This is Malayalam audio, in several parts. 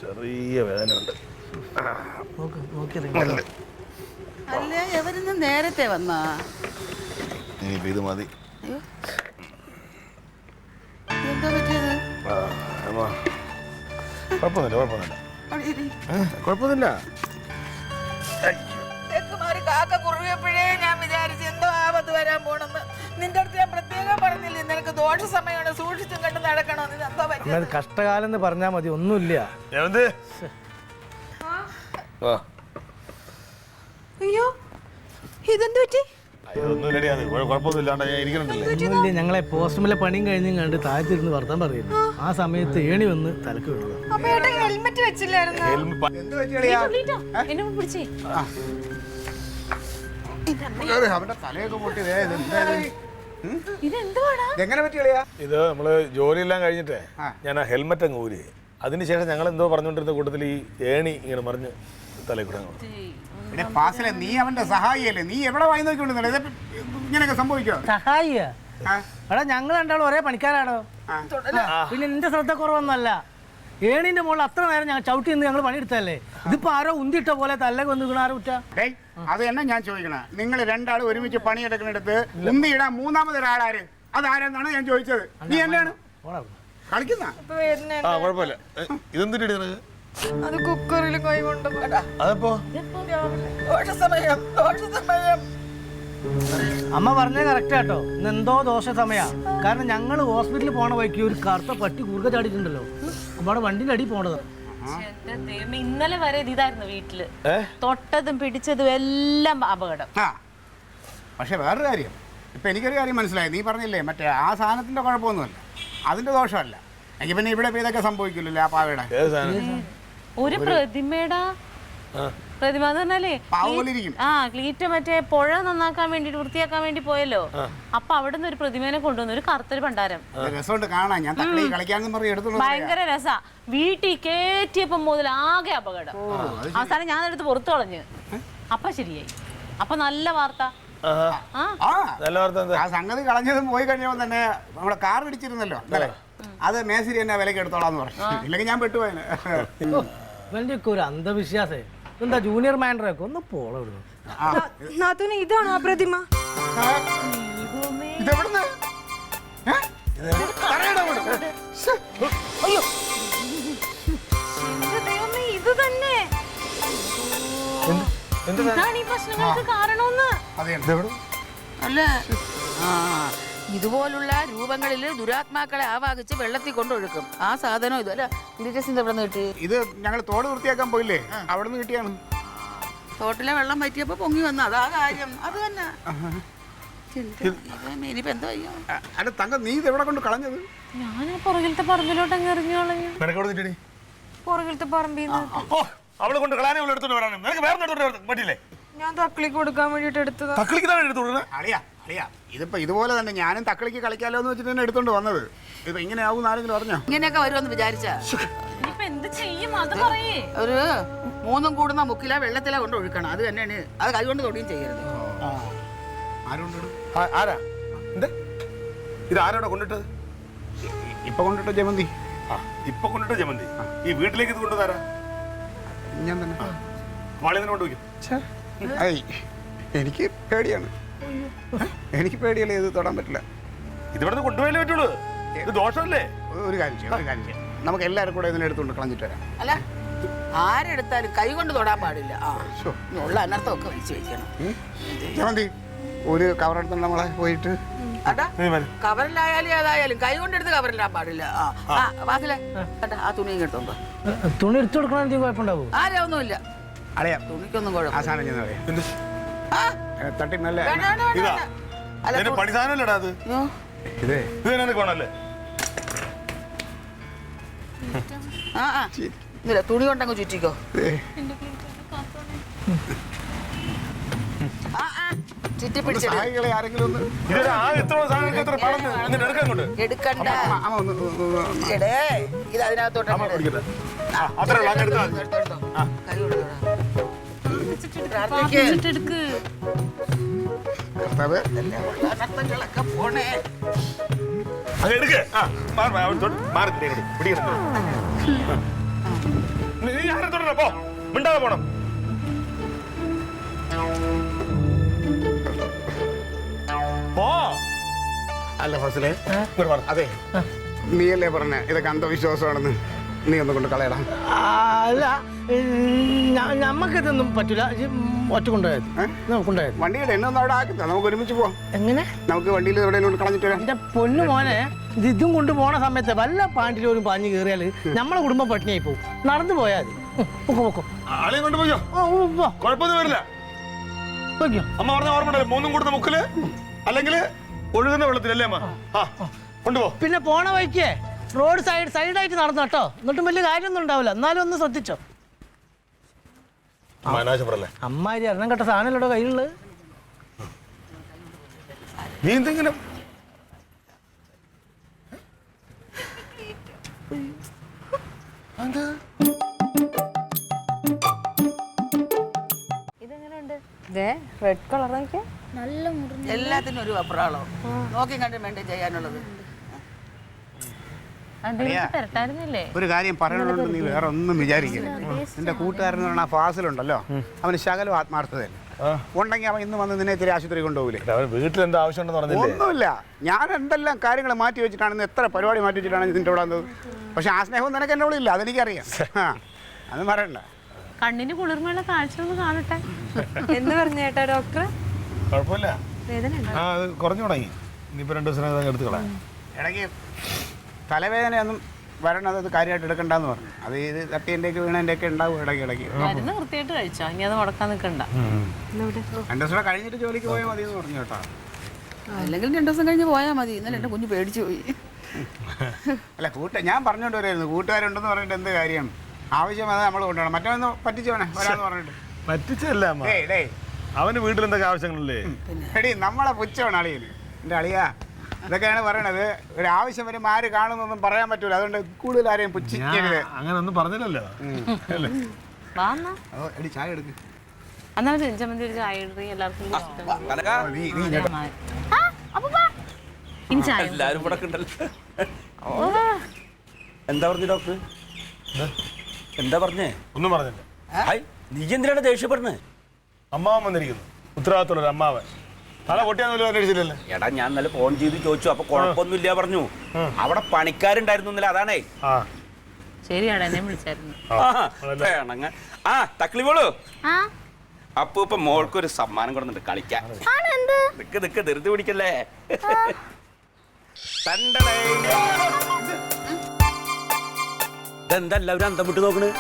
ചെറിയ വേദന ഉണ്ട്. അല്ലേ എവരിന്ന് നേരത്തെ വന്നാ ഇനിയിപ്പോ ഇത് മതി. എന്താ പറ്റിയത്? കുഴപ്പമൊന്നുമില്ല. കാക്ക കുറുകിയപ്പോഴേ ഞാൻ വിചാരിച്ചു എന്തോ ആപത്ത് വരാൻ പോണെന്ന്. നിന്റെ അടുത്ത് ഞാൻ പ്രത്യേകം പറഞ്ഞില്ലേ നിനക്ക് ദോഷ സമയമാണ്, സൂക്ഷിച്ചും കണ്ട് നടക്കണോന്ന്. എന്തോ പറ്റിയത്? കഷ്ടകാലം എന്ന് പറഞ്ഞാ മതി, ഒന്നുമില്ല. അയ്യോ ഇതെന്ത് പറ്റി? ഞങ്ങളെ പോസ്റ്റ്മിലെ പണിയും കഴിഞ്ഞും കണ്ട് താഴ്ത്തിരുന്ന് വർത്താൻ പറയുന്നു. ആ സമയത്ത് ഏണി വന്ന് തലക്ക് വീണു. ഹെൽമെറ്റ് വെച്ചില്ലായിരുന്നു. ഇത് നമ്മള് ജോലിയെല്ലാം കഴിഞ്ഞിട്ടേ ഞാൻ ആ ഹെൽമെറ്റ് അങ്ങ് ഊരി. അതിനുശേഷം ഞങ്ങൾ എന്തോ പറഞ്ഞുകൊണ്ടിരുന്ന കൂട്ടത്തിൽ ഈ ഏണി ഇങ്ങനെ മറിഞ്ഞ് തലക്കൂടെ നീ അവന്റെ സഹായിയല്ലേ? നീ എവിടെ വായി നോക്കിക്കൊണ്ടിരുന്നത്? ഇങ്ങനെയൊക്കെ സംഭവിക്കോ? സഹായിയാ? എടാ ഞങ്ങൾ രണ്ടാളും ഒരേ പണിക്കാരാണോ? പിന്നെ നിന്റെ ശ്രദ്ധ കുറവൊന്നുമല്ല. ഏണിന്റെ മുകളിൽ അത്ര നേരം ഞങ്ങൾ ചവിട്ടി നിന്ന് ഞങ്ങൾ പണിയെടുത്തല്ലേ. ഇതിപ്പോ ആരോ ഉന്തിട്ട പോലെ തല്ലക്ക് വന്ന് വീണാരോ കുറ്റ. അത് തന്നെ ഞാൻ ചോദിക്കണ. നിങ്ങൾ രണ്ടാളും ഒരുമിച്ച് പണിയെടുക്കുന്നിടത്ത് ഉന്തിയിടാൻ മൂന്നാമതൊരാളാര്? അതാരെന്നാണ് ഞാൻ ചോദിച്ചത്. നീ എന്താണ് കളിക്കുന്ന? കുഴപ്പമില്ല. ഇതെന്തിനാ അത് കുക്കറിൽ കൈ കൊണ്ട് അതപ്പോ അമ്മ പറഞ്ഞത് കറക്റ്റ് ആട്ടോ. ഇന്ന് എന്തോ ദോഷ സമയാ. കാരണം ഞങ്ങൾ ഹോസ്പിറ്റലിൽ പോണ വഴിക്ക് ഒരു കറുത്ത പട്ടി കുറുക ചാടിയിട്ടുണ്ടല്ലോ. നമ്മുടെ വണ്ടിന്റെ അടി പോണത്. ഇന്നലെ വരെ ഇതായിരുന്നു വീട്ടില്. തൊട്ടതും പിടിച്ചതും എല്ലാം അപകടം. പക്ഷെ വേറൊരു കാര്യം, ഇപ്പൊ എനിക്കൊരു കാര്യം മനസ്സിലായി. നീ പറഞ്ഞില്ലേ മറ്റേ ആ സാധനത്തിന്റെ കുഴപ്പമൊന്നുമല്ല, അതിന്റെ ദോഷമല്ല. എനിക്ക് പിന്നെ ഇവിടെ ഇതൊക്കെ സംഭവിക്കില്ലല്ലോ. ആ പാവയുടെ ഒരു പ്രതിമയുടെ പ്രതിമ എന്ന് പറഞ്ഞാലേ ക്ലീറ്റ് മറ്റേ പുഴ നന്നാക്കാൻ വേണ്ടിട്ട് വൃത്തിയാക്കാൻ വേണ്ടി പോയല്ലോ. അപ്പൊ അവിടെ നിന്ന് ഒരു പ്രതിമേനെ കൊണ്ടുവന്നു, ഒരു കറുത്തൊരു ഭണ്ഡാരം. ഭയങ്കര രസാ. വീട്ടിൽ കേറ്റിയപ്പോ മുതൽ ആകെ അപകടം. അവസാനം ഞാൻ എടുത്ത് പുറത്തു കളഞ്ഞ്. അപ്പൊ ശരിയായി. അപ്പൊ നല്ല വാർത്ത. സംഗതി കളഞ്ഞതും പോയി കഴിഞ്ഞപ്പോ തന്നെ നമ്മുടെ കാർ പിടിച്ചിരുന്നല്ലോ അല്ലേ, അത് മേശരി എന്നെ വിലക്ക് എടുത്തോളാന്ന് പറഞ്ഞു. ഇല്ലെങ്കിൽ ഞാൻ പെട്ടുപോയനെ. ഇവന്റെയൊക്കെ ഒരു അന്ധവിശ്വാസേ. എന്താ ജൂനിയർ മാനേജറൊക്കെ ഒന്ന് പോള വിടുന്നു. ഇതാണോ ആ പ്രതിമ? ഇത് തന്നെ അല്ല. ഇതുപോലുള്ള രൂപങ്ങളിൽ ദുരാത്മാക്കളെ ആവാഹിച്ച് വെള്ളത്തിൽ കൊണ്ടൊഴുക്കും. ആ സാധനം ഇതല്ല. എവിടെ നിന്ന് കിട്ടി? ഇത് ഞങ്ങൾ തോട് വൃത്തിയാക്കാൻ പോയില്ലേ, അവിടെ നിന്ന് കിട്ടിയാണ്. തോട്ടിലെ വെള്ളം പറ്റിയപ്പോ പൊങ്ങി വന്ന അതാ കാര്യം. അത് തന്നെ. ഇനിയിപ്പോ എന്തോ അല്ല തങ്ക, നീ ഇത് എവിടെ കൊണ്ട് കളഞ്ഞത്? ഞാൻ പുറകിലത്തെ പറമ്പിലോട്ട് അങ്ങ് എറിഞ്ഞു കളഞ്ഞു. പുറകിലത്തെ പറമ്പിൽ അവളെ കൊണ്ട് കളയാനേ എടുത്തോണ്ട് വരാനും നിനക്ക് വേറെ പറ്റില്ലേ? ഞാൻ തക്കളിക്ക് കൊടുക്കാൻ വേണ്ടിട്ട് എടുത്തതാ. ഇതിപ്പോ ഇതുപോലെ തന്നെ ഞാനും തക്കളിക്ക് കളിക്കാലോ എന്ന് വെച്ചിട്ട് തന്നെ എടുത്തോണ്ട് വന്നത്. ഇപ്പൊ ഇങ്ങനെ ആവും ആരെങ്കിലും അറിഞ്ഞോ? ഇങ്ങനെയൊക്കെ വരുമെന്ന് വിചാരിച്ച എന്ത് ചെയ്യും? അത് പറയേ. ഒരു 3 കൂടുന്ന മുക്കില വെള്ളത്തില കൊണ്ട് ഒഴുക്കണം. അത് തന്നെയാണ്. അത് കൈകൊണ്ട് തൊടുകയും ചെയ്യരുത്. ആരാ ഇത്? ആരാണോ കൊണ്ടിട്ടത്? ഇപ്പൊ കൊണ്ടിട്ട ജമന്തി. ഇപ്പൊ കൊണ്ടിട്ട ജമന്തി ഈ വീട്ടിലേക്ക് ഇത് കൊണ്ടുവരാ? ഞാൻ തന്നെ കൊണ്ടുപോയി. എനിക്ക് പേടിയാണ്. എനിക്ക് പേടിയല്ലേ, ഇത് തൊടാൻ പറ്റില്ല. ഇതിവിടെ കൊണ്ടുപോയാലേ പറ്റുള്ളൂ. ഇത് ദോഷമല്ലേ? ഒരു കാര്യം ചെയ്യാം, നമുക്ക് എല്ലാവരും കൂടെ ഇതിനെടുത്തുകൊണ്ട് കളഞ്ഞിട്ട് വരാം. അല്ല, ആരെടുത്താലും കൈ കൊണ്ട് തൊടാൻ പാടില്ല. ഉള്ള അനർത്ഥമൊക്കെ വെച്ച് വെക്കണം. ജമന്തി ഒരു കവറെടുത്ത് നമ്മളെ പോയിട്ട് കവറിലായാലും ഏതായാലും കൈ കൊണ്ടെടുത്ത് കവറിലിടാൻ പാടില്ല. വാസിലെ ആ തുണി എടുത്തോണ്ടോ. തുണി എടുത്തു കൊടുക്കണ കുഴപ്പമുണ്ടാവും? ആരൊന്നുമില്ല. അളയാ തുണിക്കൊന്നും കുഴപ്പം. ആ സാധനം ചെന്ന് തട്ടി നല്ല പണിസാധനല്ലടാ അത്. ഇതേ തുണി കൊണ്ടങ്ങ് ചുറ്റിക്കോ. ചുറ്റി പിടിച്ചെടേ. എടുക്കണ്ട. ഇത് അതിനകത്തോട്ട് പോണേ. നീ ആരെ തുടരണ പോ, മിണ്ടാതെ പോണം. പോ. അല്ല ഫസലേ, ഇങ്ങോട്ട് വാ. അതെ നീയല്ലേ പറഞ്ഞ ഇതൊക്കെ അന്ധവിശ്വാസമാണെന്ന്, നീ ഒന്ന് കൊണ്ട് കളയടാ. അല്ല നമ്മക്കിതൊന്നും പറ്റൂല. ഒറ്റ കൊണ്ടുപോയത് കൊണ്ടുപോയത് വണ്ടിയുടെ എന്നെ ഒന്ന് അവിടെ ആക്കിത്താ, നമുക്ക് ഒരുമിച്ച് പോവാം. എങ്ങനെ? നമുക്ക് വണ്ടിയിൽ എവിടെയെങ്കിലും കളഞ്ഞിട്ട് വരാം. എന്റെ പൊന്നു മോനെ, ഇതും കൊണ്ട് പോണ സമയത്ത് വല്ല പാണ്ടിലോരും പാഞ്ഞു കയറിയാൽ നമ്മളെ കുടുംബം പട്ടിണിയായി പോകും. നടന്നു പോയാൽ മതി. പൊക്കോ പൊക്കോ. ആളെയും കൊണ്ട് പോയോ, കുഴപ്പമൊന്നും വരില്ല. അമ്മ പറഞ്ഞ ഓർമ്മ, മൂന്നും കൂടുന്ന മുക്കില് അല്ലെങ്കിൽ ഒഴുകുന്ന വെള്ളത്തിലല്ലേ അമ്മ? കൊണ്ടുപോ. പിന്നെ പോണ വഴിക്ക് റോഡ് സൈഡായിട്ട് നടന്നു കേട്ടോ. എന്നിട്ടും വലിയ കാര്യമൊന്നും ഉണ്ടാവില്ല. എന്നാലും ഒന്ന് ശ്രദ്ധിച്ചോ. അമ്മാരി എണ്ണം കെട്ട സാധനമല്ലോ കയ്യിലുള്ളത്. നീ എന്തെങ്കിലും റെഡ് കളർ എല്ലാത്തിനും ഒരു അപ്രാളോ നോക്കി കണ്ട് വേണ്ടി ചെയ്യാനുള്ളത്. തരട്ടായിരുന്നില്ലേ? ഒരു കാര്യം പറയാനുണ്ട്, നീ വേറെ ഒന്നും വിചാരിക്കരുത്. നിന്റെ കൂട്ടുകാരൻ എന്ന് പറഞ്ഞാൽ ഫാസിലുണ്ടല്ലോ, അവന് ശകലം ആത്മാർത്ഥതയല്ല. ഉണ്ടെങ്കിൽ അവൻ ഇന്ന് വന്ന് നിന്നെ ഇത്തിരി ആശുപത്രി കൊണ്ടുപോകില്ലേ? വീട്ടിൽ എന്താ ആവശ്യമുണ്ടെന്ന് പറഞ്ഞില്ലേ? ഒന്നുമില്ല, ഞാൻ എന്തെല്ലാം കാര്യങ്ങൾ മാറ്റി വെച്ചിട്ടാണ്, എത്ര പരിപാടി മാറ്റി വെച്ചിട്ടാണ് നിന്റെ ഇവിടെ വന്നത്. പക്ഷെ ആ സ്നേഹം നിനക്ക് എന്നെ വിളിയില്ല, അതെനിക്കറിയാം. അത് പറയണ്ട. കണ്ണിന് കുളിർമയുള്ള കാഴ്ച ഒന്ന് കാണട്ടെ എന്ന് പറഞ്ഞു കേട്ടോ ഡോക്ടർ. കുഴപ്പമില്ല, വേദന അത് കുറഞ്ഞു തുടങ്ങി. ഇനിയിപ്പോ 2 ദിവസം എടുത്ത് കളയാം. ഇടയ്ക്ക് തലവേദനയൊന്നും വരണത് അത് കാര്യമായിട്ട് എടുക്കണ്ടെന്ന് പറഞ്ഞു. അത് ഇത് തട്ടിയൻ്റെയൊക്കെ വീണതിൻ്റെയൊക്കെ ഉണ്ടാവും ഇടയ്ക്ക്. മരുന്ന് വൃത്തിയായിട്ട് കഴിച്ചോ? ഇനി അത് മുടക്കാൻ നിൽക്കണ്ട. 2 ദിവസം കഴിഞ്ഞിട്ട് ജോലിക്ക് പോയാൽ മതി എന്ന് പറഞ്ഞു കേട്ടോ. അല്ലെങ്കിൽ 2 ദിവസം കഴിഞ്ഞ് പോയാൽ മതി. ഇന്നലെ എൻ്റെ കുഞ്ഞ് പേടിച്ചു പോയി. അല്ല ഞാൻ പറഞ്ഞോണ്ട് വരായിരുന്നു, കൂട്ടുകാരുണ്ടെന്ന് പറഞ്ഞിട്ട് എന്ത് കാര്യം? ആവശ്യം അത് നമ്മൾ കൊണ്ടുപോകണം. മറ്റൊന്ന് പറ്റിച്ചു വേണേ വരാന്ന് പറഞ്ഞിട്ട്. പറ്റിച്ചല്ല അമ്മ, അവന് വീട്ടിൽ എന്തൊക്കെ ആവശ്യങ്ങളല്ലേ? എടി നമ്മളെ പുച്ഛമാണ് അളിയന്. എൻ്റെ അളിയാ, ഇതൊക്കെയാണ് പറയണത്. ഒരു ആവശ്യം വരും ആര് കാണുന്നൊന്നും പറയാൻ പറ്റൂല. അതുകൊണ്ട് കൂടുതൽ ആരെയും പുച്ഛിക്കരുത്. അങ്ങനെ ഒന്നും പറഞ്ഞില്ലല്ലോ. എടി ചായ എടുക്ക്. എന്നാ ചമ്മന്തി ഒരു ചായ ഇടുക എല്ലാവർക്കും. എന്താ പറഞ്ഞു ഡോക്ടർ? എന്താ പറഞ്ഞേ? ഒന്നും പറഞ്ഞില്ല. നീ എന്തിനാണ് ദേഷ്യപ്പെടുന്നത്? അമ്മാവൻ വന്നിരിക്കുന്നു, ഉത്തരവാദിത്തമുള്ള അമ്മാവൻ. തല പൊട്ടിയാന്ന് അന്വേഷിച്ചില്ലല്ലേ? എടാ ഞാൻ ഇന്നലെ ഫോൺ ചെയ്ത് ചോദിച്ചു, അപ്പൊ കുഴപ്പമൊന്നുമില്ല പറഞ്ഞു. അവിടെ പണിക്കാരുണ്ടായിരുന്നു ഇന്നലെ, അതാണേ. ശരിയാടാ, എന്നെ വിളിച്ചായിരുന്നു. തക്ലിവോളൂ, അപ്പൊ ഇപ്പൊ മോൾക്കൊരു സമ്മാനം കൊടുത്തിട്ട് കളിക്കാൻ. നിക്ക് ധൃതി പിടിക്കല്ലേ. ഇതെന്താ എല്ലാവരും അന്തം വിട്ട് നോക്കണ്?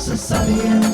Versus Alien.